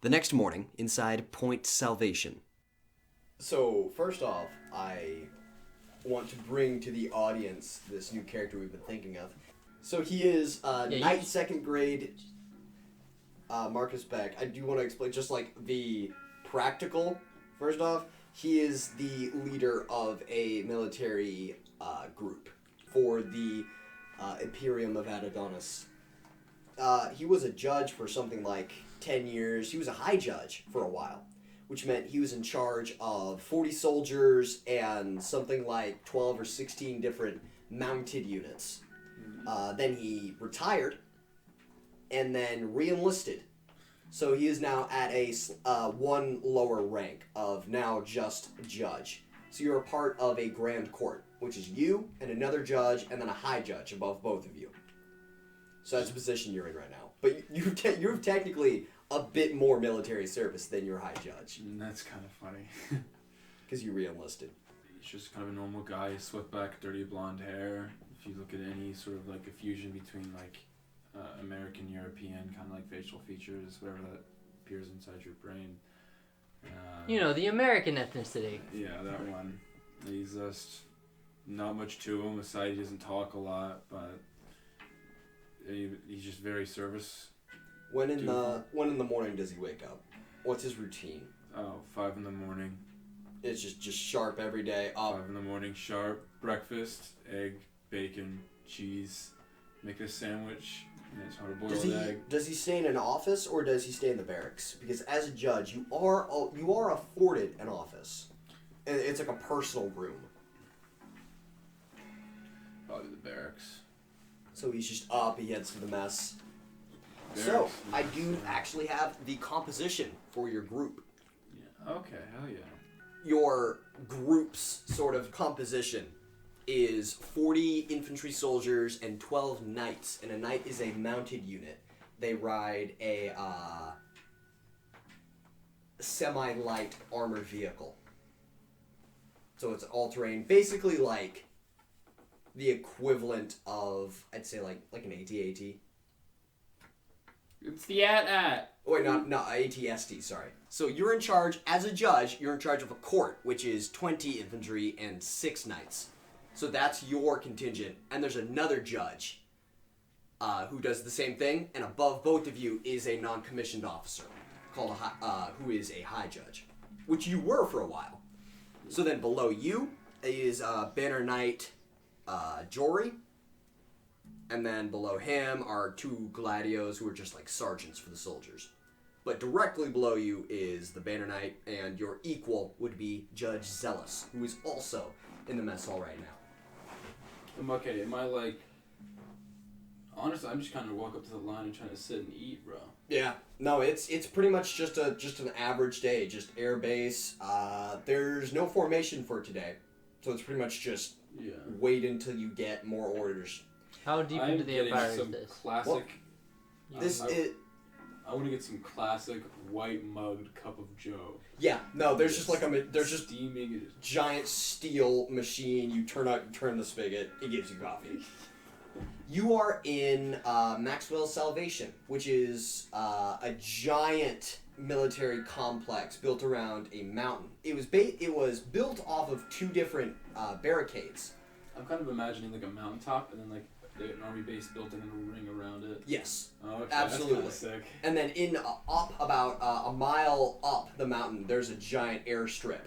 The next morning, inside Point Salvation. So, first off, I want to bring to the audience this new character we've been thinking of. So he is ninth, second grade Marcus Beck. I do want to explain just like the practical. First off, he is the leader of a military group for the Imperium of Adonis. He was a judge for something like 10 years. He was a high judge for a while, which meant he was in charge of 40 soldiers and something like 12 or 16 different mounted units. Then he retired and then re-enlisted. So he is now at a one lower rank of now just judge. So you're a part of a grand court, which is you and another judge and then a high judge above both of you. So that's the position you're in right now. But you're technically a bit more military service than your high judge. That's kind of funny. Because you re-enlisted. He's just kind of a normal guy, swept back, dirty blonde hair. If you look at any sort of like a fusion between like American, European, kind of like facial features, whatever that appears inside your brain. The American ethnicity. Yeah, that one. He's just not much to him, aside he doesn't talk a lot, but he's just very service. When in the morning does he wake up? What's his routine? 5 in the morning. It's just sharp every day. 5 in the morning, sharp. Breakfast, egg, bacon, cheese. Make a sandwich. Nice hard-boiled egg. Does he stay in an office or does he stay in the barracks? Because as a judge, you are afforded an office. It's like a personal room. Probably the barracks. So he's just up. He heads to the mess. Barracks. So I do actually have the composition for your group. Yeah. Okay. Hell yeah. Your group's sort of composition is 40 infantry soldiers and 12 knights, and a knight is a mounted unit. They ride a semi-light armored vehicle. So it's all-terrain, basically like the equivalent of, I'd say like an AT-AT. It's the AT-AT. Wait, not AT-ST, sorry. So you're in charge, as a judge, you're in charge of a court, which is 20 infantry and 6 knights. So that's your contingent. And there's another judge who does the same thing, and above both of you is a non-commissioned officer called who is a high judge, which you were for a while. So then below you is Banner Knight Jory, and then below him are 2 gladios who are just like sergeants for the soldiers. But directly below you is the Banner Knight, and your equal would be Judge Zealous, who is also in the mess hall right now. I'm okay. Am I like... Honestly, I'm just kind of walk up to the line and trying to sit and eat, bro. Yeah. No, it's pretty much just an average day, just air base. There's no formation for today, so it's pretty much just wait until you get more orders. How deep into the empire is this? Classic. Well, I want to get some classic white mugged cup of Joe. Yeah, no, there's just steaming giant steel machine. You turn the spigot, it gives you coffee. You are in Maxwell's Salvation, which is a giant military complex built around a mountain. It was built off of 2 different barricades. I'm kind of imagining like a mountaintop and then like an army base built in a ring around it. Yes. Oh, okay. Absolutely. That's sick. And then up about a mile up the mountain, there's a giant airstrip.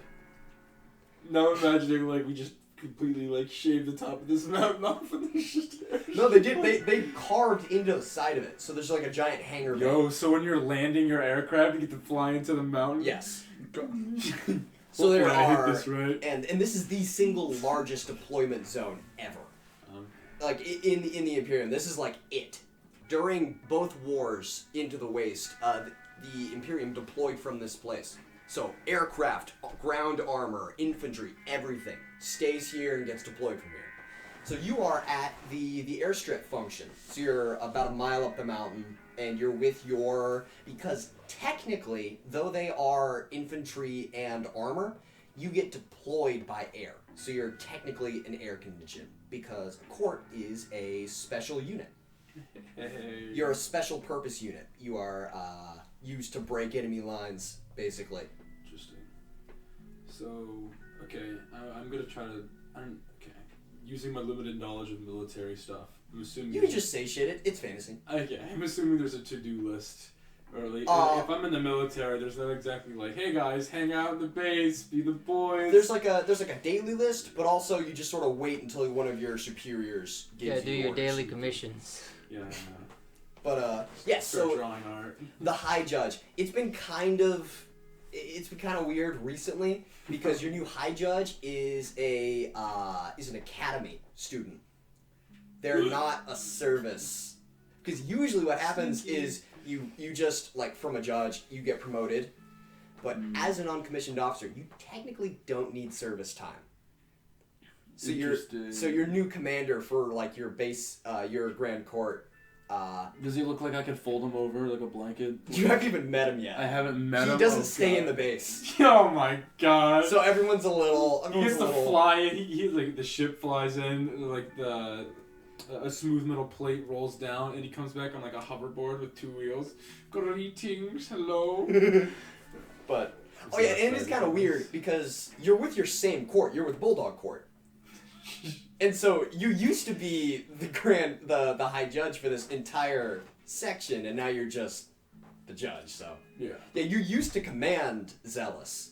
Now imagining like we just completely like shaved the top of this mountain off and there's just No, they did. They carved into the side of it, so there's like a giant hangar. Yo, so when you're landing your aircraft, you get to fly into the mountain. Yes. So there are, this right? and this is the single largest deployment zone ever. Like in the Imperium, this is like it. During both wars into the Waste, the Imperium deployed from this place. So aircraft, ground armor, infantry, everything stays here and gets deployed from here. So you are at the airstrip function. So you're about a mile up the mountain, and you're with because technically, though they are infantry and armor, you get deployed by air. So you're technically an air contingent, because a court is a special unit. You're a special purpose unit. used to break enemy lines, basically. Interesting. So, okay, I'm gonna try to. Using my limited knowledge of military stuff, I'm assuming. You can just say shit. It's fantasy. Okay, I'm assuming there's a to-do list. Or like, if I'm in the military, there's not exactly like, hey guys, hang out in the base, be the boys. There's like a daily list, but also you just sort of wait until one of your superiors gives you do your orders. daily commissions. Yeah. But so drawing art. The High Judge. It's been kind of weird recently because your new High Judge is an academy student. They're not a service. Because usually what happens is you just, like, from a judge, you get promoted. But as an uncommissioned officer, you technically don't need service time. So your new commander for, like, your base, your Grand Court. Does he look like I could fold him over like a blanket? You haven't even met him yet. I haven't met him. He doesn't stay in the base. Oh my god. So everyone's a little... He gets to fly, he like, the ship flies in, like, a smooth metal plate rolls down, and he comes back on, like, a hoverboard with 2 wheels. Greetings, hello. But... Oh yeah, and it's kind of weird, because you're with your same court. You're with Bulldog Court. And so you used to be the High Judge for this entire section, and now you're just the judge. So yeah, you used to command Zealous,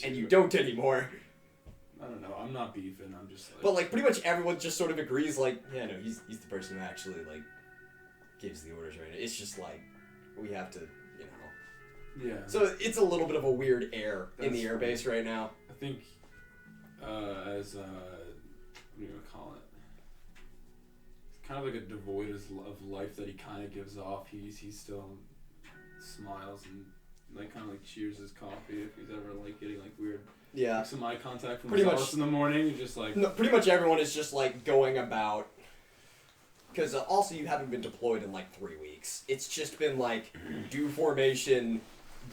and you don't anymore. I don't know. I'm not beefing. I'm just like. But like pretty much everyone just sort of agrees. Like, yeah, no, he's the person who actually like gives the orders right now. It's just like we have to, Yeah. So it's a little bit of a weird air in the airbase right now. I think as what do you call it? It's kind of like a devoid of life that he kind of gives off. He still smiles and like kind of like cheers his coffee if he's ever like getting like weird. Yeah. Like some eye contact from pretty his much house in the morning. You're just like. No, pretty much everyone is just like going about. Because also you haven't been deployed in like 3 weeks. It's just been like do formation,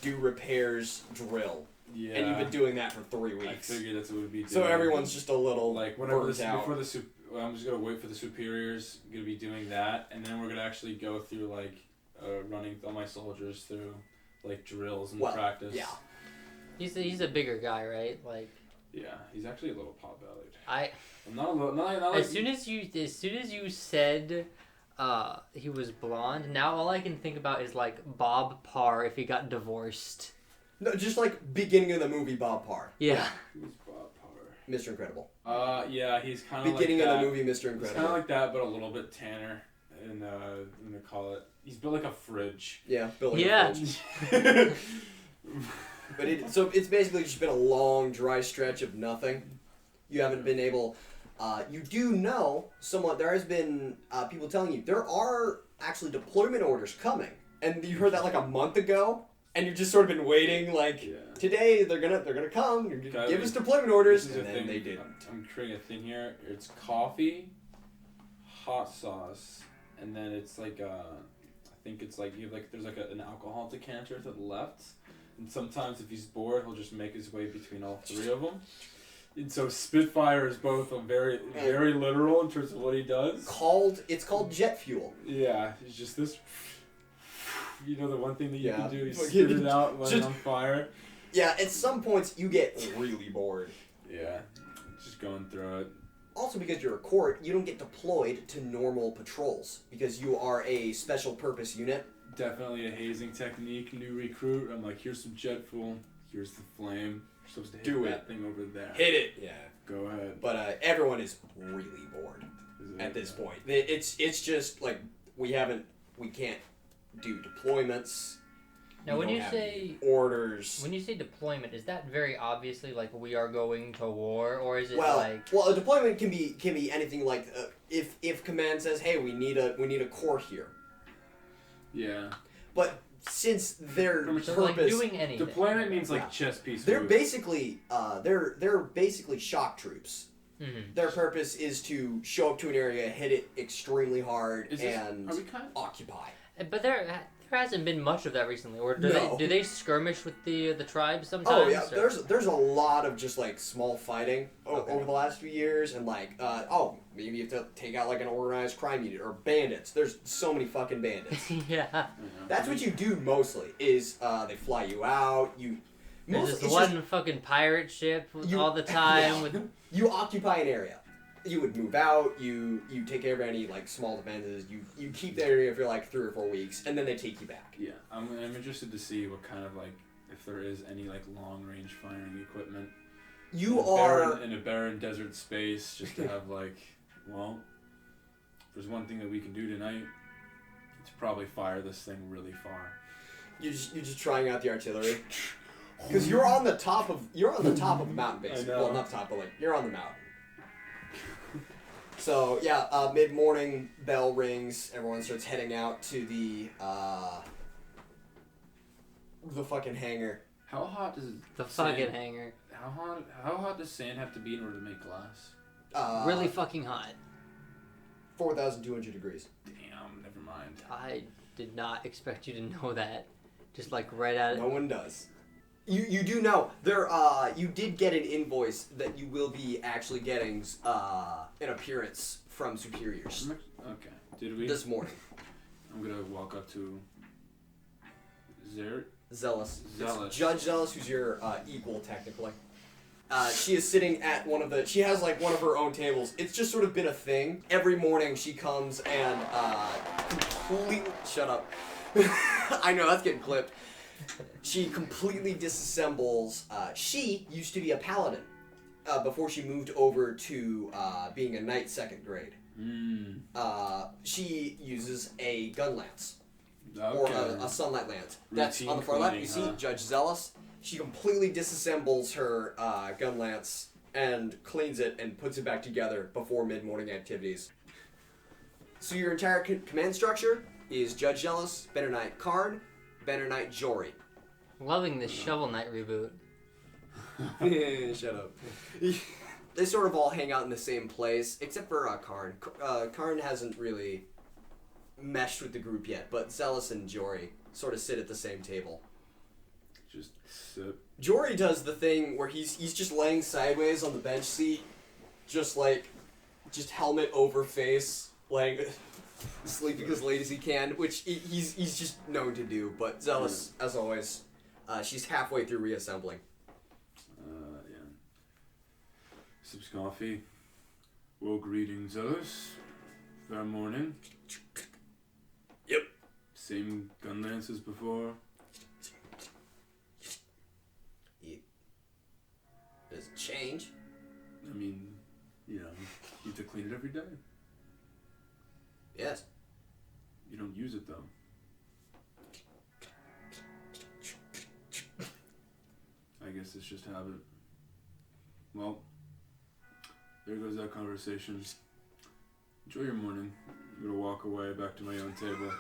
do repairs, drill. Yeah. And you've been doing that for 3 weeks. I figured that's what it would be doing. So everyone's just a little like whenever I'm just gonna wait for the superiors. I'm gonna be doing that, and then we're gonna actually go through like running all my soldiers through like drills and practice. Yeah. He's a bigger guy, right? Like. Yeah, he's actually a little pot-bellied. I'm not a little. Not like as soon as you said. He was blonde. Now all I can think about is like Bob Parr if he got divorced. No, just like beginning of the movie Bob Parr. Yeah. Who's Bob Parr? Mr. Incredible. Yeah, he's kind of beginning like of the movie Mr. Incredible. He's kind of like that, but a little bit tanner. And I'm gonna call it. He's built like a fridge. Yeah, built like a fridge. But it's basically just been a long dry stretch of nothing. You haven't been able. You do know somewhat. There has been people telling you there are actually deployment orders coming, and you heard that like a month ago, and you've just sort of been waiting. Like today, they're gonna come. Give us deployment orders, and then they didn't. I'm creating a thing here. It's coffee, hot sauce, and then it's like I think it's like you have like there's like an alcohol decanter to the left, and sometimes if he's bored, he'll just make his way between all 3 of them. And so Spitfire is both a very literal in terms of what he does. It's called jet fuel. Yeah, it's just this. You know the one thing that you can do is spit it out when it's on fire. Yeah, at some points you get really bored. Yeah, just going through it. Also because you're a court, you don't get deployed to normal patrols because you are a special purpose unit. Definitely a hazing technique, new recruit. I'm like, here's some jet fuel, here's the flame. You're supposed to hit that thing over there. Hit it. Yeah. Go ahead. But everyone is really bored at this point. It's just like we can't do deployments. Now, when you say orders, when you say deployment, is that very obviously like we are going to war, or is it a deployment can be anything like if command says, hey, we need a core here. Yeah. But since their purpose, like doing anything. Deployment means like chess piece. They're basically they're basically shock troops. Mm-hmm. Their purpose is to show up to an area, hit it extremely hard, and occupy. But There hasn't been much of that recently. Or do they skirmish with the tribes sometimes? Oh yeah, or? there's a lot of just like small fighting over the last few years, and like maybe you have to take out like an organized crime unit or bandits. There's so many fucking bandits. Yeah. That's what you do mostly. Is they fly you out. There's this one fucking pirate ship all the time. You occupy an area. You would move out. You take care of any like small defenses. You keep the area for like 3 or 4 weeks, and then they take you back. Yeah, I'm interested to see what kind of like if there is any like long range firing equipment. In a barren desert space, just to have like, well, if there's one thing that we can do tonight, it's probably fire this thing really far. You're just trying out the artillery. Because you're on the top of the mountain basically. Well, not the top, but like you're on the mountain. So yeah, mid-morning bell rings. Everyone starts heading out to the fucking hangar. How hot does the fucking hangar? How hot does sand have to be in order to make glass? Really fucking hot. 4,200 degrees. Damn, never mind. I did not expect you to know that. Just like right at it. No one does. You do know there. You did get an invoice that you will be actually getting an appearance from superiors. Okay. Did we? This morning. I'm gonna walk up to Zealous. Zealous. It's Judge Zealous, who's your equal technically. She is sitting at she has like one of her own tables. It's just sort of been a thing. Every morning she comes and completely shut up. I know that's getting clipped. She completely disassembles. She used to be a paladin before she moved over to being a knight 2nd grade. She uses a gun lance. Okay. Or a sunlight lance. That's Routine on the far left. You cleaning, see Judge Zealous. She completely disassembles her gun lance and cleans it and puts it back together before mid-morning activities. So your entire command structure is Judge Zealous, Banner Knight Karn, Banner Knight Jory. Loving this Shovel Knight reboot. Shut up. They sort of all hang out in the same place, except for Karn. Karn hasn't really meshed with the group yet, but Zealous and Jory sort of sit at the same table. Just sit. Jory does the thing where he's just laying sideways on the bench seat, just helmet over face, laying sleeping as late as he can, which he's just known to do. But Zealous, as always, she's halfway through reassembling. Yeah. Sips coffee. Well, greetings, Zealous. Fair morning. Yep. Same gun lance as before. Does it change? I mean, you have to clean it every day. Yes. You don't use it though. I guess it's just habit. Well, there goes that conversation. Enjoy your morning. I'm gonna walk away back to my own table.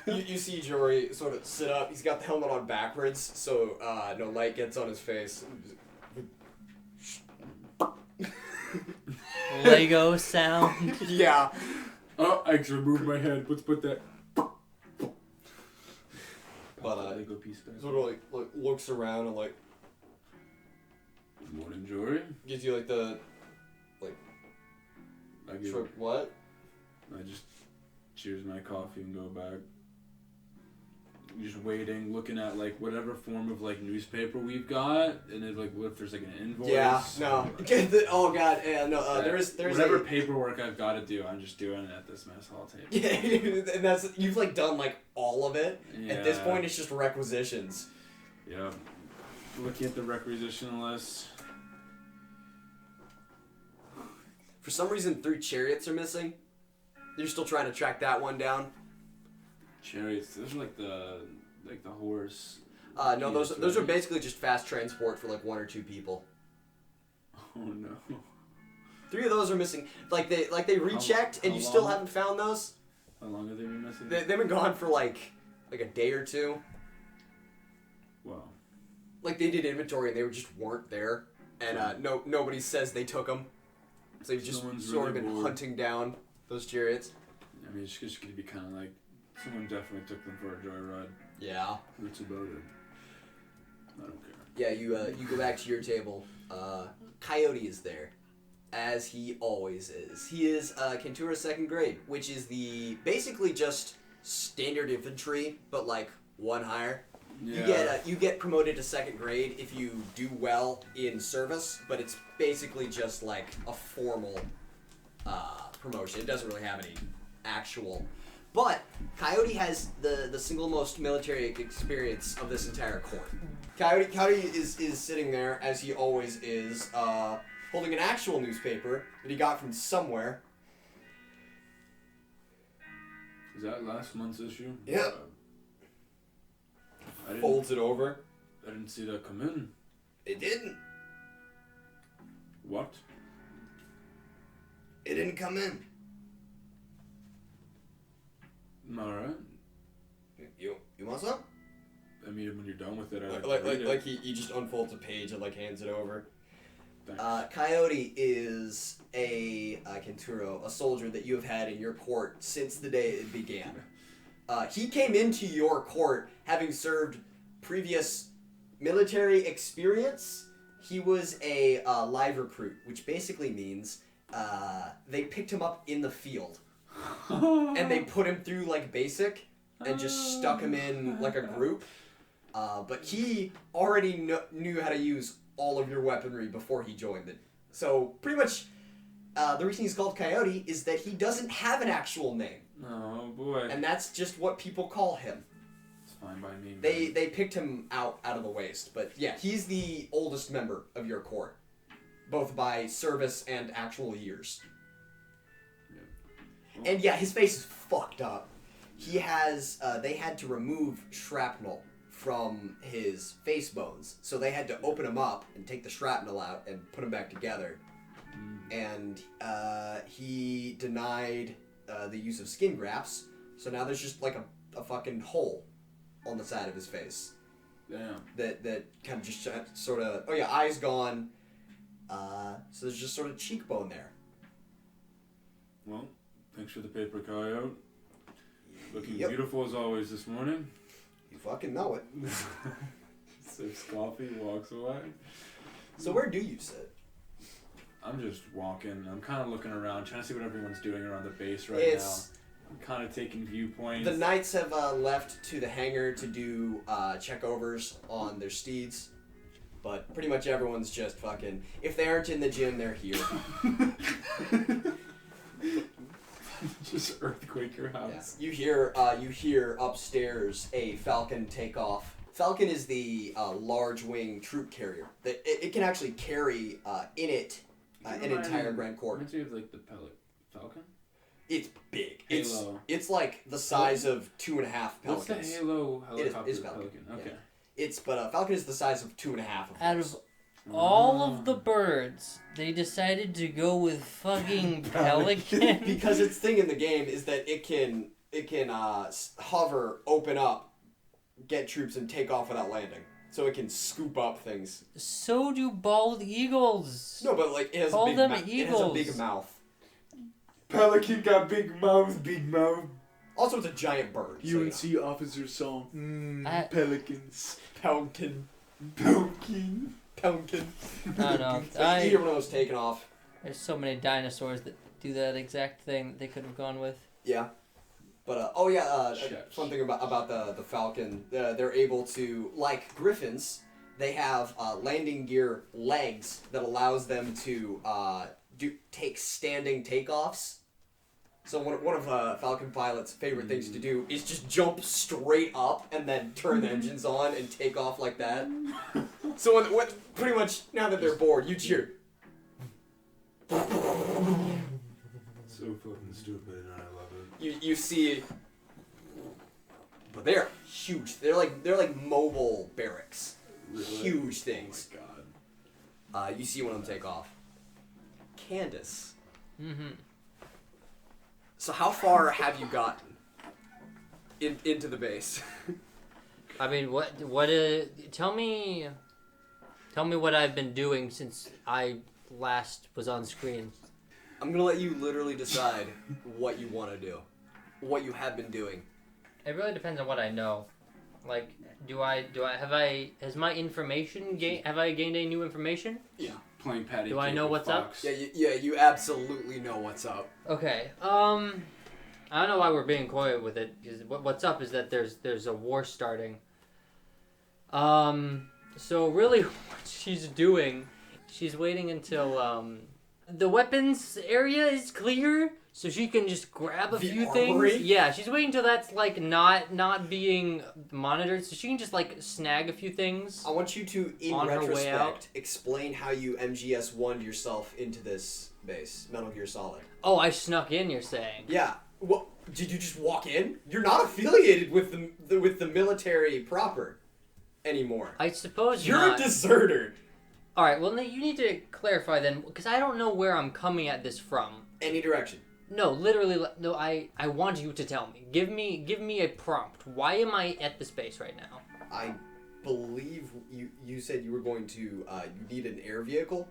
You see Jory sort of sit up. He's got the helmet on backwards, so no light gets on his face. Lego sound. Yeah. Oh, I just removed my head. Let's put that. But Lego piece back. sort of like looks around and like Good morning, Jory. gives you like the I give. sort of, what? I just cheers my coffee and go back. Just waiting, looking at like whatever form of like newspaper we've got, and then like what if there's like an invoice? Yeah. No. Oh god. Yeah. No. There's whatever paperwork I've got to do. I'm just doing it at this mess hall table. Yeah, and that's you've like done like all of it. Yeah. At this point, it's just requisitions. Yeah. Looking at the requisition list. For some reason, 3 chariots are missing. You're still trying to track that one down. Chariots. Those are like the horse. No, those are basically just fast transport for like 1 or 2 people. Oh no. 3 of those are missing. Like they rechecked, and how you still long? haven't found those. How long have they been missing? They've been gone for like a day or 2. Wow. Like they did inventory and they just weren't there, and nobody says they took them. So you've just Someone's sort of really been bored. hunting down those chariots. I mean, it's just gonna be kind of like Someone definitely took them for a joyride. Yeah. That's about it. I don't care. Yeah, you go back to your table. Coyote is there, as he always is. He is Kentura's 2nd grade, which is the basically just standard infantry, but like one higher. Yeah. You get promoted to 2nd grade if you do well in service, but it's basically just like a formal promotion. It doesn't really have any actual. But Coyote has the single most military experience of this entire corps. Coyote is sitting there, as he always is, holding an actual newspaper that he got from somewhere. Is that last month's issue? Yep. I Folds it over. didn't see that come in. It didn't. What? It didn't come in. Alright. You want some? I mean, when you're done with it, I like to read it. He just unfolds a page and like hands it over. Thanks. Coyote is a Kenturo, a soldier that you have had in your court since the day it began. He came into your court having served previous military experience. He was a live recruit, which basically means they picked him up in the field and they put him through like basic and just stuck him in like a group. But he already knew how to use all of your weaponry before he joined it. So pretty much the reason he's called Coyote is that he doesn't have an actual name. Oh boy. And that's just what people call him. It's fine by me. They picked him out of the waste. But yeah, he's the oldest member of your court, both by service and actual years. Yeah. And yeah, his face is fucked up. He has, they had to remove shrapnel from his face bones. So they had to open him up and take the shrapnel out and put him back together. And he denied the use of skin grafts. So now there's just like a fucking hole on the side of his face. Damn. That kind of just sort of, oh yeah, eye's gone. So there's just sort of cheekbone there. Well, thanks for the paper, Coyote. Looking Yep. beautiful as always this morning. You fucking know it. Sips coffee, walks away. So where do you sit? I'm just walking. I'm kind of looking around, trying to see what everyone's doing around the base right now. I'm kind of taking viewpoints. The knights have left to the hangar to do checkovers on their steeds. But pretty much everyone's just fucking... If they aren't in the gym, they're here. Just earthquake your house. Yeah. You hear upstairs a Falcon take off. Falcon is the large wing troop carrier. That it can actually carry in it an entire Grand Court. Reminds me of like the Falcon? It's big. Halo. It's like the size of 2.5 Pelicans. What's the Halo helicopter? It is Falcon. Okay. Yeah. But Falcon is the size of 2.5 of Out those. of all of the birds, they decided to go with fucking pelican. Because its thing in the game is that it can hover, open up, get troops, and take off without landing. So it can scoop up things. So do bald eagles. No, but like it has Call a big them It has a eagles. big mouth. Pelican got big mouth, big mouth. Also, it's a giant bird. So, UNC officer song. I- Pelicans. Pelican. Pelican. Pelican. I don't know. Like, you hear one of those taken off. There's so many dinosaurs that do that exact thing that they could have gone with. Yeah. But, fun thing about the Falcon, they're able to, like griffins, they have landing gear legs that allows them to take standing takeoffs. So one of Falcon pilot's favorite things to do is just jump straight up and then turn the engines on and take off like that. So when pretty much now that they're bored, you cheer. So fucking stupid, and I love it. You see, but they're huge. They're like mobile barracks, Really? huge things. Oh my god. You see one of them take off. Candyce. Mm-hmm. So how far have you gotten into the base? I mean, what? Tell me what I've been doing since I last was on screen. I'm gonna let you literally decide what you want to do, what you have been doing. It really depends on what I know. Like, has my information have I gained any new information? Yeah. Playing patty Do I cake know with what's up? Fox. Yeah, you absolutely know what's up. Okay. I don't know why we're being coy with it. Because what's up is that there's a war starting. So really, what she's doing, she's waiting until the weapons area is clear, so she can just grab a few armory? things. Yeah, she's waiting until that's like not being monitored, so she can just like snag a few things. I want you to, in On her way out. retrospect, explain how you MGS1'd yourself into this base, Metal Gear Solid. Oh, I snuck in. You're saying? Yeah. What? Did you just walk in? You're not affiliated with the military proper anymore. I suppose You're not. a deserter. All right. Well, you need to clarify then, because I don't know where I'm coming at this from. Any direction. No, literally, no. I want you to tell me. Give me a prompt. Why am I at the space right now? I believe you said you were going to. You need an air vehicle.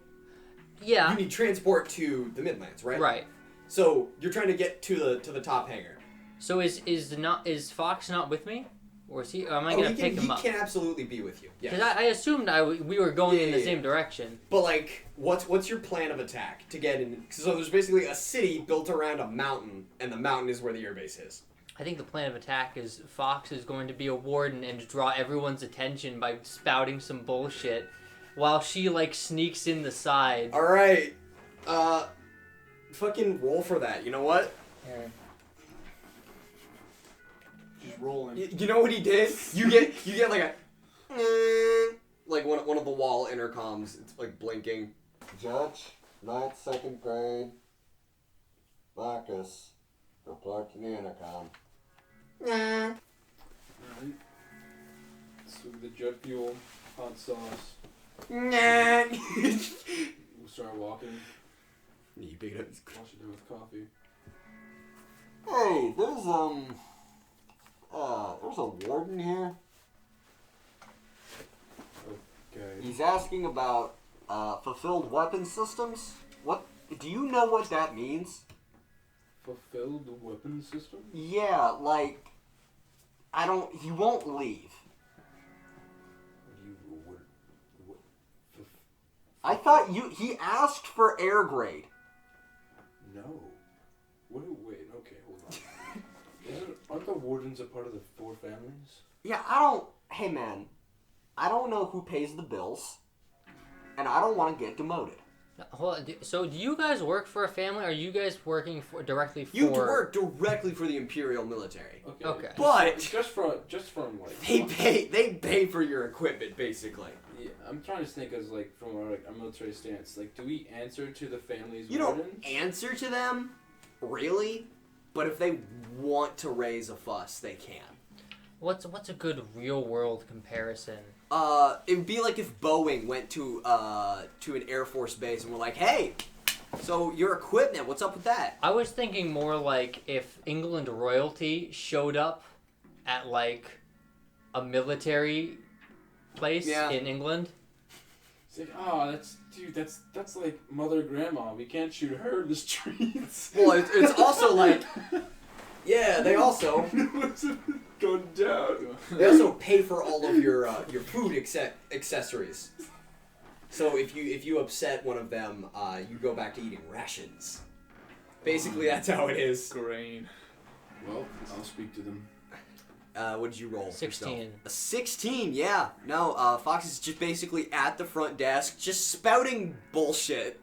Yeah. You need transport to the Midlands, right? Right. So you're trying to get to the top hangar. So is Fox not with me, or is he? Or am I gonna pick him up? He can absolutely be with you. Yes. Because I assumed we were going in the Yeah. same direction. But like, what's your plan of attack to get in? So there's basically a city built around a mountain, and the mountain is where the airbase is. I think the plan of attack is Fox is going to be a warden and draw everyone's attention by spouting some bullshit, while she like sneaks in the side. All right, fucking roll for that. You know what? Just rolling. You know what he did? You get like a like one of the wall intercoms. It's like blinking. Judge, 9th, 2nd grade. Marcus, report to the intercom. Alright. So the jet fuel, hot sauce. We'll start walking. You pick it up. Wash it down with coffee. Hey, there's a warden here. Okay. He's asking about fulfilled weapon systems. What do you know what that means? Fulfill the weapon system? Yeah, like he won't leave. I thought he asked for air grade. No. Wait, okay, hold on. Aren't the wardens a part of the 4 families? Yeah, hey man, I don't know who pays the bills, and I don't want to get demoted. Hold on, so do you guys work for a family, or are you guys working directly for... You work directly for the Imperial military. Okay. But just from like they pay for your equipment basically. Yeah, I'm trying to think as like from our military stance. Like, do we answer to the families? You wardens? don't answer to them, really, but if they want to raise a fuss, they can. What's a good real world comparison? It would be like if Boeing went to an Air Force base and were like, hey, so your equipment, what's up with that? I was thinking more like if England royalty showed up at like a military place in England. It's like, oh, that's like mother grandma. We can't shoot her in the streets. Well, it's also like, yeah, they also going down. they also pay for all of your food accessories. So if you upset one of them, you go back to eating rations. Basically, that's how it is. Grain. Well, I'll speak to them. What did you roll? 16. Yourself? A 16, yeah. No, Fox is just basically at the front desk, just spouting bullshit.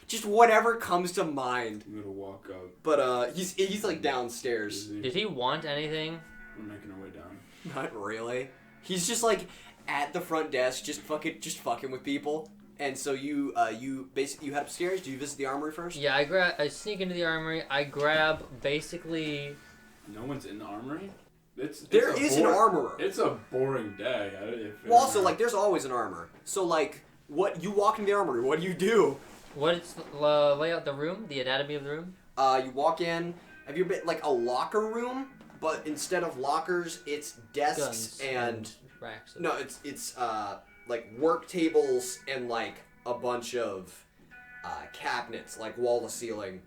Just whatever comes to mind. I'm gonna walk up. But he's like downstairs. Did he want anything? We're making our way down. Not really. He's just like at the front desk, just fucking with people. And so you head upstairs. Do you visit the armory first? Yeah, I sneak into the armory. I grab basically. No one's in the armory. There is an armorer. It's a boring day. Well, also like there's always an armor. So like, what you walk into the armory? What do? What's lay out the room? The anatomy of the room? You walk in. Have you been like a locker room? But instead of lockers, it's desks Guns and racks. no, it's like work tables and like a bunch of cabinets, like wall to ceiling.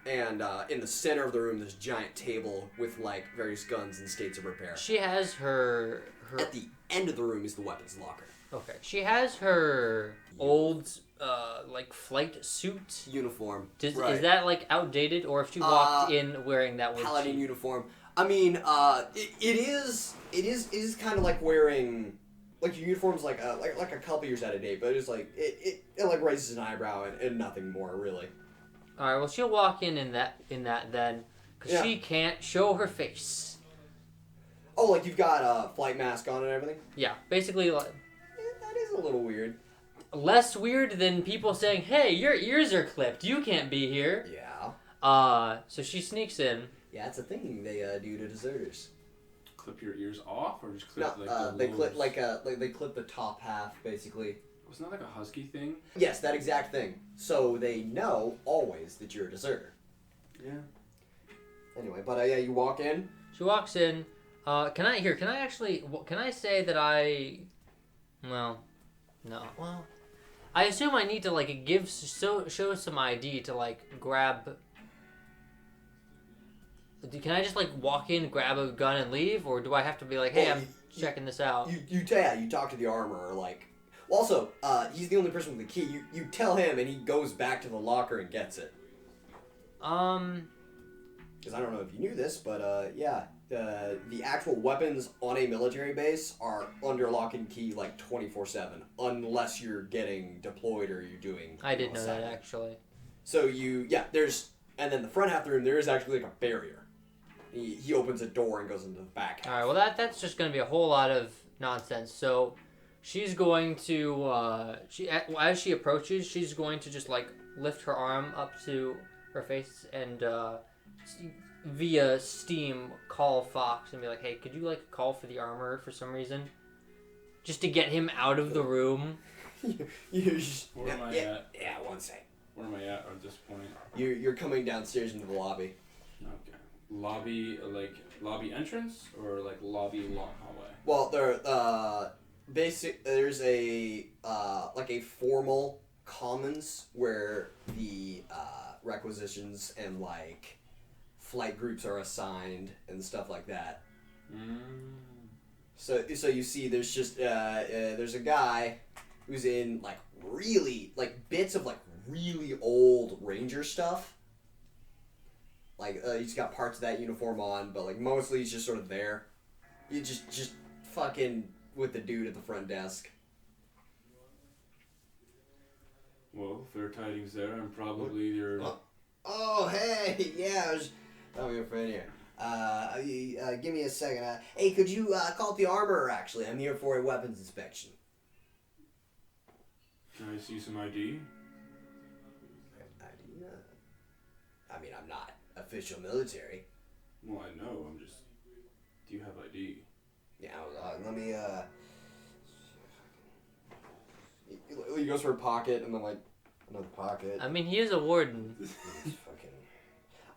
And in the center of the room, there's a giant table with like various guns in states of repair. She has her. At the end of the room is the weapons locker. Okay. She has her old like flight suit. Uniform. Is right. that like outdated, or if she walked in wearing that, would Paladin she... uniform? I mean, it is kind of like wearing like your uniform's like a couple years out of date, but it's like it like raises an eyebrow and nothing more really. All right. Well, she'll walk in that then, because she can't show her face. Oh, like you've got a flight mask on and everything? Yeah, basically. That is a little weird. Less weird than people saying, "Hey, your ears are clipped. You can't be here." Yeah. So she sneaks in. Yeah, it's a thing they do to deserters. Clip your ears off, or just clip They clip like they clip the top half basically. Wasn't that like a husky thing? Yes, that exact thing. So they know always that you're a deserter. Yeah. Anyway, but yeah, you walk in. She walks in. Can I say that I... Well, no. Well, I assume I need to, like, show some ID to, like, grab... Can I just, like, walk in, grab a gun, and leave? Or do I have to be like, hey, I'm checking this out? You talk to the armorer, like... Also, he's the only person with the key. You tell him, and he goes back to the locker and gets it. Because I don't know if you knew this, but, yeah... the actual weapons on a military base are under lock and key like 24/7 unless you're getting deployed or you're doing. I didn't know that actually. So and then the front half of the room there is actually like a barrier. He opens a door and goes into the back half. All right, well that's just going to be a whole lot of nonsense. So she's going to as she approaches, she's going to just like lift her arm up to her face and via Steam call Fox and be like, hey, could you like call for the armorer for some reason? Just to get him out of the room. Where am I at? Yeah, one sec. Where am I at at this point? You're coming downstairs into the lobby. Okay. Lobby entrance or like lobby long hallway? Well, there's a like a formal commons where the requisitions and like flight groups are assigned and stuff like that. So you see there's just there's a guy who's in like really like bits of like really old ranger stuff. Like he's got parts of that uniform on, but like mostly he's just sort of there. You just fucking with the dude at the front desk. Well, fair tidings there, and probably your... Oh, hey, yeah, I was... Oh, your friend here. Give me a second. Hey, could you call up the armorer, actually? I'm here for a weapons inspection. Can I see some ID? ID? I mean, I'm not official military. Well, I know, I'm just... Do you have ID? Yeah, let me, He goes for a pocket, and then, like, another pocket. I mean, he is a warden. Fucking...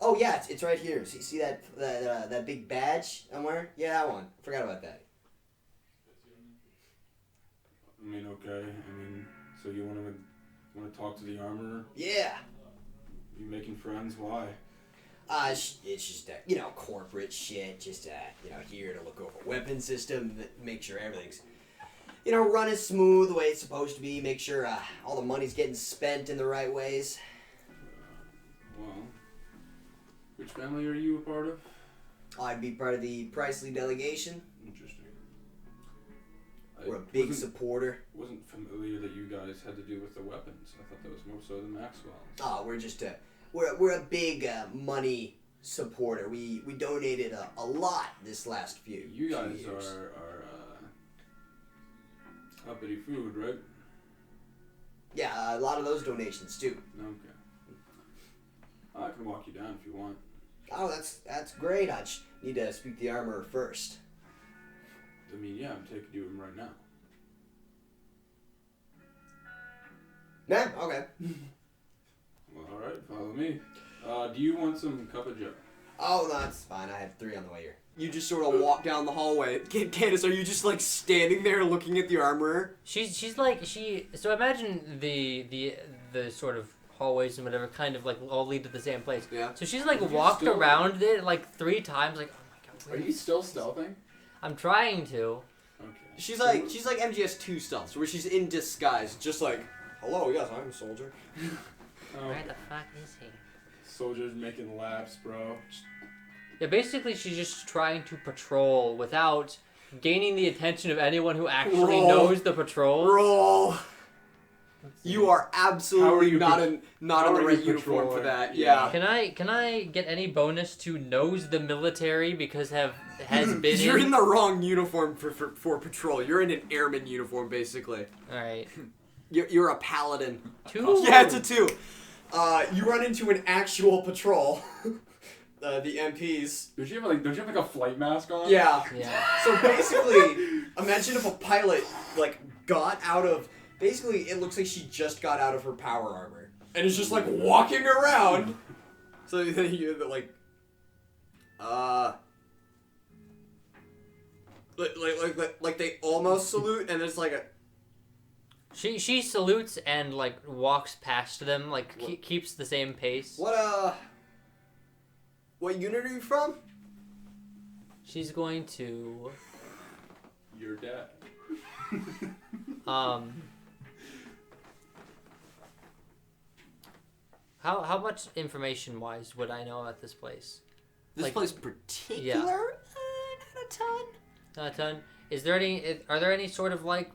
Oh, yeah, it's right here. See that big badge I'm wearing? Yeah, that one. Forgot about that. I mean, okay. So you want to talk to the armorer? Yeah. You making friends? Why? It's just, corporate shit. Just, here to look over weapon system, make sure everything's, running smooth the way it's supposed to be, make sure all the money's getting spent in the right ways. Well, which family are you a part of? I'd be part of the Priceley delegation. Interesting. We're a big supporter. Wasn't familiar that you guys had to do with the weapons. I thought that was more so the Maxwells. Oh, we're just we're a big money supporter. We donated a lot this last few You guys years. are uppity food, right? Yeah, a lot of those donations too. Okay. I can walk you down if you want. Oh, that's great. I just need to speak to the armorer first. I mean, yeah, I'm taking you to him right now. Yeah, okay. Well, all right, follow me. Do you want some cup of joe? Oh, no, that's fine. I had 3 on the way here. You just sort of walk down the hallway. Candyce, are you just like standing there looking at the armorer? So imagine the sort of hallways and whatever kind of like all lead to the same place. Yeah. So she's like Are you walked still- around it like 3 times. Like, oh my god. Are you still stealthing? I'm trying to. Okay. She's like MGS2 stealth, where she's in disguise, just like, hello, yes, I'm a soldier. Oh, Where the fuck is he? soldiers making laps, bro. Yeah, basically she's just trying to patrol without gaining the attention of anyone who actually Roll. knows the patrol. Roll. You are absolutely not How in the are right you uniform for patrolling? that. Yeah. Yeah. Can I get any bonus to knows the military because has been You're in the wrong uniform for patrol. You're in an airman uniform, basically. Alright. You're a paladin. 2? Yeah, it's a 2. You run into an actual patrol. The MPs. Don't you have like a flight mask on? Yeah. Yeah. So basically, imagine if a pilot like got out of. Basically, it looks like she just got out of her power armor and is just like walking around. So you're like, like they almost salute, and there's like a. She salutes and like walks past them, like keeps the same pace. What unit are you from? She's going to Your dad. How much information wise would I know at this place? This Like- place particular? Yeah. Not a ton. Not a ton. Are there any sort of like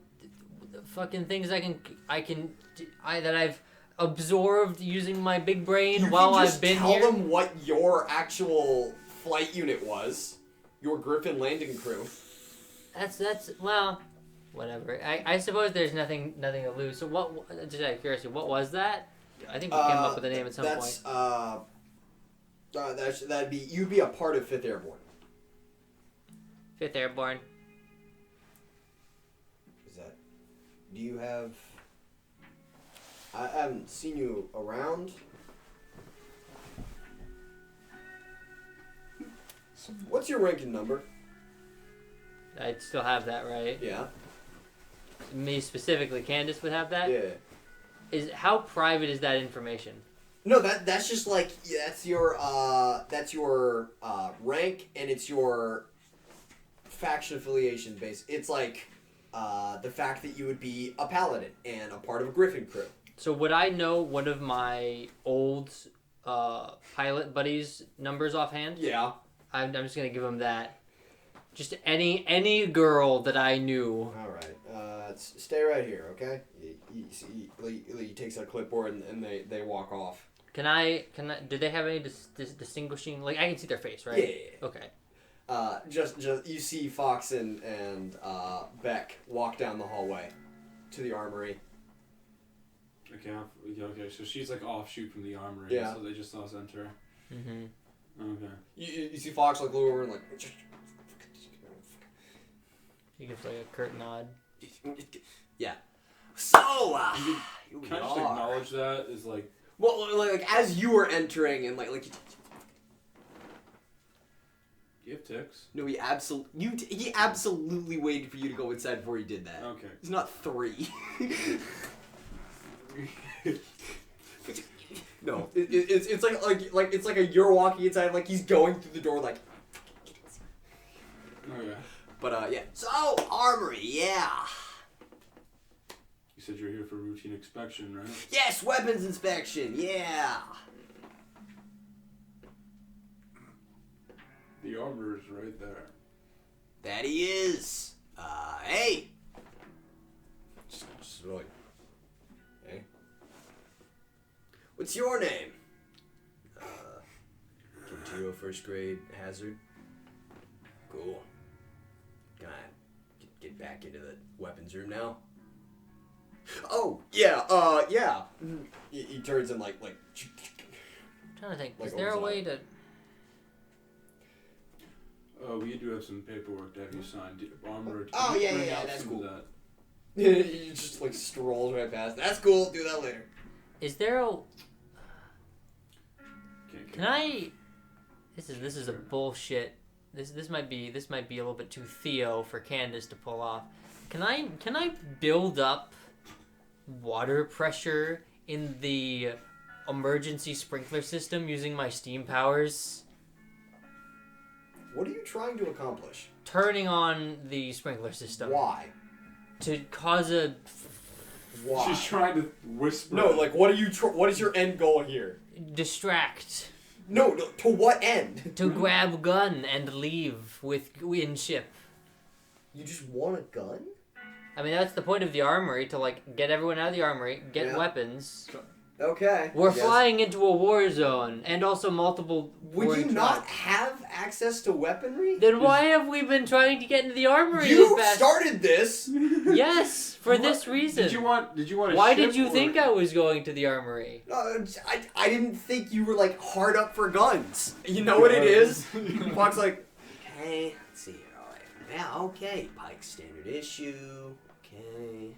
fucking things that I've absorbed using my big brain You while can just I've been tell here? them what your actual flight unit was. Your Griffin landing crew. That's well, whatever. I suppose there's nothing to lose. So what? Just out of curiosity, what was that? I think we came up with a name at some point. That'd be you'd be a part of 5th Airborne. 5th Airborne. Is that? Do you have? I haven't seen you around. What's your rank and number? I'd still have that, right? Yeah. Me specifically, Candyce would have that. Yeah. How private is that information? No, that's just like that's your rank and it's your faction affiliation base. It's like the fact that you would be a paladin and a part of a Griffin crew. So would I know one of my old pilot buddies' numbers offhand? Yeah. I'm just gonna give him that. Just any girl that I knew. All right. Stay right here, okay? He takes a clipboard and they walk off. Can I? Do they have any distinguishing? Like I can see their face, right? Yeah. Okay. Just you see Fox and Beck walk down the hallway to the armory. Okay. So she's like offshoot from the armory. Yeah. So they just saw us enter. Mhm. Okay. You see Fox like look over and like. He gives like a curt nod. Yeah. So, Can I just acknowledge that as like? well, like as you were entering and like Do you have ticks? no, he absolutely waited for you to go inside before he did that. Okay. He's not 3. No, it's like it's like a you're walking inside like he's going through the door like. Okay. But yeah. So armory, yeah. You said you're here for routine inspection, right? Yes, weapons inspection, yeah. The armor is right there. That he is. Hey. Just really. Hey. What's your name? Continue first grade hazard. Cool. Can I get back into the weapons room now? Oh, yeah, yeah. He turns and like. I'm trying to think. Like Is there a opens way to? We do have some paperwork to have you sign. Armor. Oh, Can you yeah, bring yeah, out that's some cool. of that? He just like strolls right past. That's cool. Do that later. Is there a? Can't Can I? This is a bullshit. This might be a little bit too Theo for Candyce to pull off. Can I build up water pressure in the emergency sprinkler system using my steam powers. What are you trying to accomplish? Turning on the sprinkler system. Why? To cause a... Why? She's trying to whisper. No, like, what are you? What is your end goal here? distract. No, to what end? To grab gun and leave in ship. You just want a gun? I mean, that's the point of the armory, to, like, get everyone out of the armory, get weapons. Okay. We're flying into a war zone, and also multiple... Would you not have access to weaponry? Then why have we been trying to get into the armory You this fast? started this! Yes, for this reason. Did you want a Why ship did you or... think I was going to the armory? I didn't think you were, like, hard up for guns. You know what it is? Fox like, okay, let's see. Alright. Yeah, okay. Pike standard issue. Okay.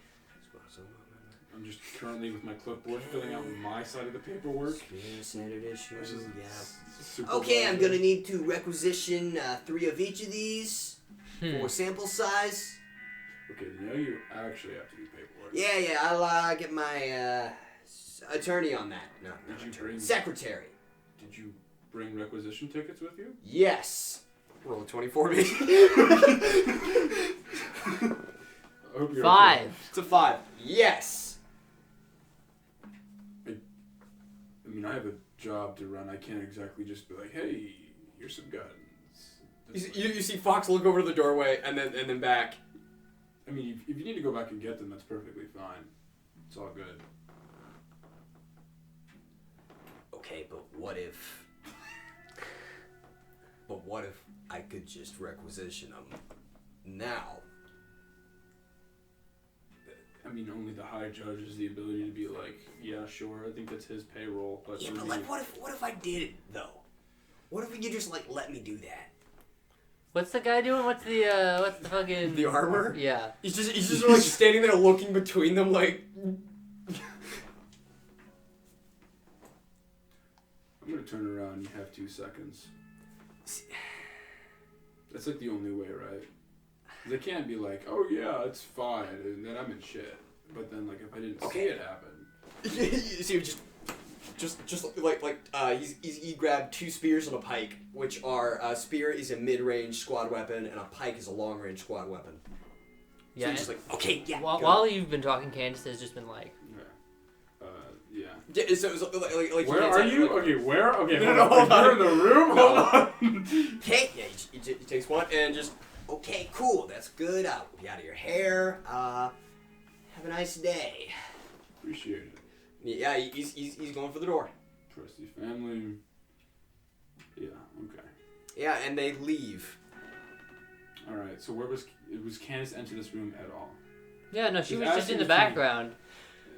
I'm just currently with my clipboard filling out my side of the paperwork. Standard issue. Which is super Okay, I'm low. gonna need to requisition 3 of each of these for sample size. Okay, now you actually have to do paperwork. Yeah, I'll get my attorney on that. No, Did you attorney. bring- Secretary. Did you bring requisition tickets with you? Yes. Roll a 24, baby. I hope you're 5. okay. It's a 5. Yes. I mean, I have a job to run. I can't exactly just be like, hey, here's some guns. You see Fox look over the doorway and then back. I mean, if you need to go back and get them, that's perfectly fine. It's all good. Okay, but what if... But what if I could just requisition them now? I mean, only the high judge has the ability to be like, yeah, sure, I think that's his payroll. But Yeah, for but me- like, what if I did it though? What if you just like let me do that? What's the guy doing? What's the fucking... The armor? Yeah. He's just like standing there looking between them like. I'm gonna turn around. You have 2 seconds. That's like the only way, right? They can't be like, oh yeah, it's fine, and then I'm in shit. But then, like, if I didn't see it happen, You see, just like he grabbed 2 spears and a pike, which are a spear is a mid-range squad weapon and a pike is a long-range squad weapon. Yeah. So he's just like, okay, yeah. While you've been talking, Candyce has just been like... yeah. Yeah, so like Where are you? Okay, where? Okay, No, hold on. hold You're in the room. Hold on. Okay, yeah, he takes one and just, okay, cool, that's good. I'll be out of your hair. Have a nice day. Appreciate it. Yeah, he's going for the door. Trusty family. Yeah. Okay. Yeah, and they leave. All right. So was Candice enter this room at all? Yeah, no, she was As just he in the was turning- background.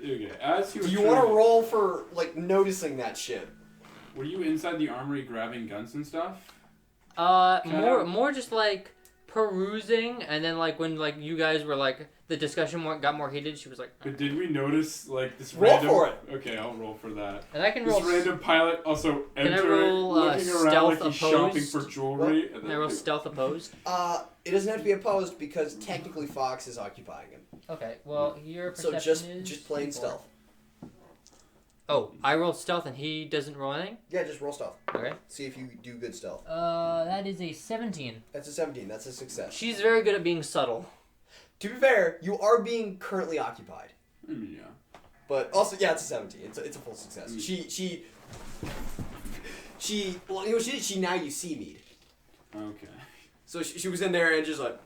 Okay. As he was. Do you want to turning- roll for like noticing that shit? Were you inside the armory grabbing guns and stuff? More just like perusing, and then like when like you guys were like the discussion got more heated, she was like, But did we notice like this Roll random? for it. Okay, I'll roll for that. and I can This roll. random pilot also Can I entering, roll, looking around stealth like he's shopping opposed? for jewelry. Can I roll stealth opposed? It doesn't have to be opposed because technically Fox is occupying him. Okay, well your So perception is just plain D4. stealth. Oh, I rolled stealth and he doesn't roll anything. Yeah, just roll stealth. Okay. See if you do good stealth. That is a 17. That's a 17. That's a success. She's very good at being subtle. To be fair, you are being currently occupied. I mean, yeah. But also, yeah, it's a 17. It's a full success. Mm. Well, you know what she did? She now you see me. Okay. So she was in there and just like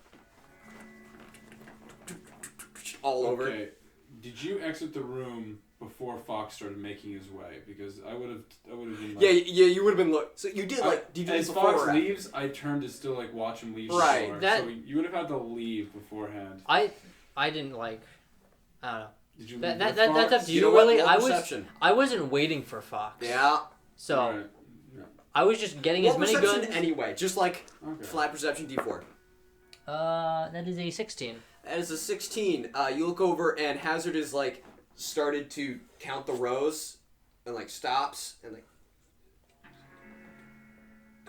all over. Okay. Did you exit the room before Fox started making his way? Because I would have been like... Yeah, you would have been so you did like did you do as this before Fox or after? leaves, I turned to still like watch him leave Right, the door. that- So you would have had to leave beforehand. I didn't like. I don't know. Did you leave That's with up Fox? to You you. know what? Really, Roll perception. I wasn't waiting for Fox. Yeah. So Right. Yeah. I was just getting Roll as many perception guns. anyway, just like Okay. flat perception D4. That is a 16. That is a 16. You look over and Hazard is like started to count the rows and like stops and like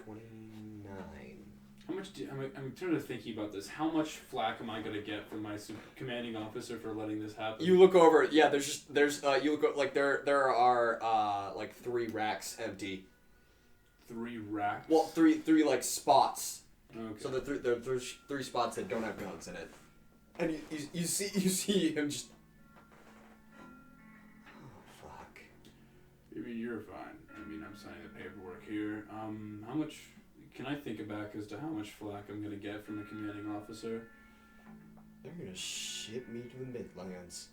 29. I'm sort of thinking about this. How much flack am I gonna get from my commanding officer for letting this happen? You look over. Yeah, you look like there are like 3 racks empty. 3 racks. Well, three like spots. Okay. So there's 3 spots that don't have guns in it, and you see him just. Oh fuck. Maybe you're fine. I mean, I'm signing the paperwork here. How much can I think back as to how much flack I'm gonna get from a commanding officer? They're gonna ship me to the Midlands.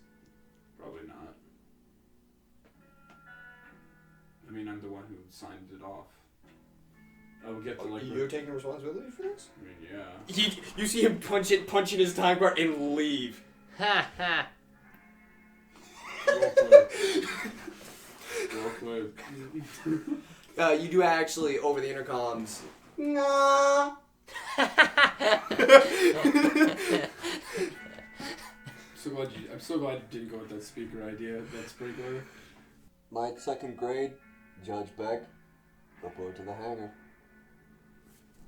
Probably not. I mean, I'm the one who signed it off. I will get to like. You're taking responsibility for this? I mean, yeah. You see him punching his time card and leave. Ha ha. Real quick. You do actually over the intercoms. Nah. I'm so glad you didn't go with that speaker idea. That's pretty good. My 2nd grade, Judge Beck, report to the hangar.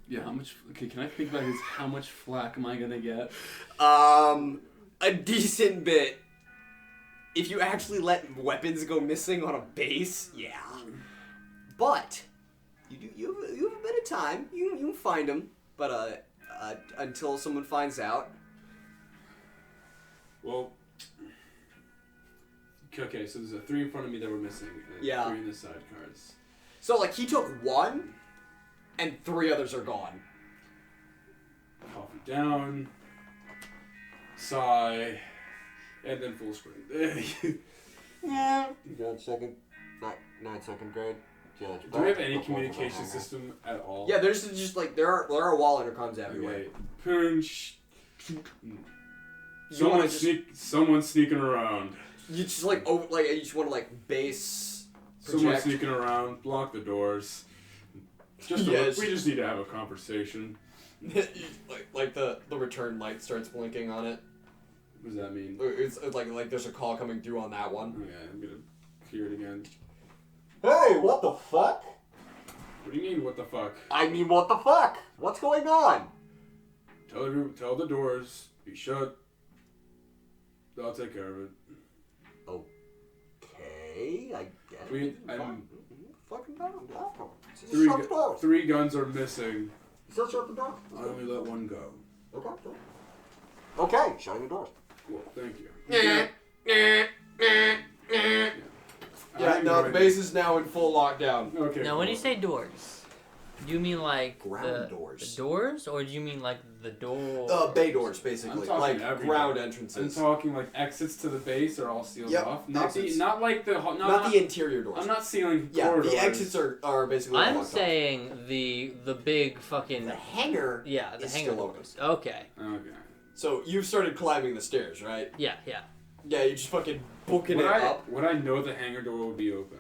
Yeah, how much? Okay, can I think back as how much flack am I gonna get? A decent bit. If you actually let weapons go missing on a base, yeah. But you have a bit of time. You can find them, but until someone finds out. Well, okay, so there's 3 in front of me that were missing. And Yeah. 3 in the sidecars. So like he took 1, and 3 others are gone. Coffee down, sigh, and then full screen. Yeah. Judge 2nd, not 2nd grade, Judge Beck. Do we have any report to the communication hangar. system at all? Yeah, there's just like there are wall intercoms everywhere. Okay. Punch. You wanna just- Someone sneaking around. You just like you just want to like base. Someone Project. sneaking around. Block the doors. Yes. We just need to have a conversation. like the return light starts blinking on it. What does that mean? It's like there's a call coming through on that one. Okay, I'm gonna hear it again. Hey, what the fuck? What do you mean? What the fuck? I mean, what the fuck? What's going on? Tell the doors be shut. I'll take care of it. Okay, I get it. Fucking down. Three, Shut the door. 3 guns are missing. Still shut the door. I only let 1 go. Okay. Okay, shutting the doors. Well, thank you. Yeah, no, the base is now in full lockdown. Okay. Now, when you say doors, do you mean like Ground the doors. the doors, or do you mean like the door? Bay doors, basically, I'm talking like every ground door. I'm entrances. talking like exits to the base are all sealed Yep, off. Not exits. not like the Not the interior doors. I'm not sealing Yeah, corridors. the exits are basically. I'm locked off. saying the big fucking the hangar. yeah the is hangar still doors. Okay. Okay. So you've started climbing the stairs, right? Yeah, yeah. Yeah, you're just fucking booking Would it I up. would I know the hangar door would be open?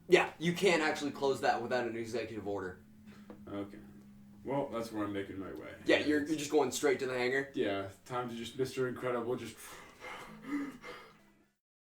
Yeah, you can't actually close that without an executive order. Okay. Well, that's where I'm making my way. Yeah, you're just going straight to the hangar. Yeah, time to just Mr. Incredible just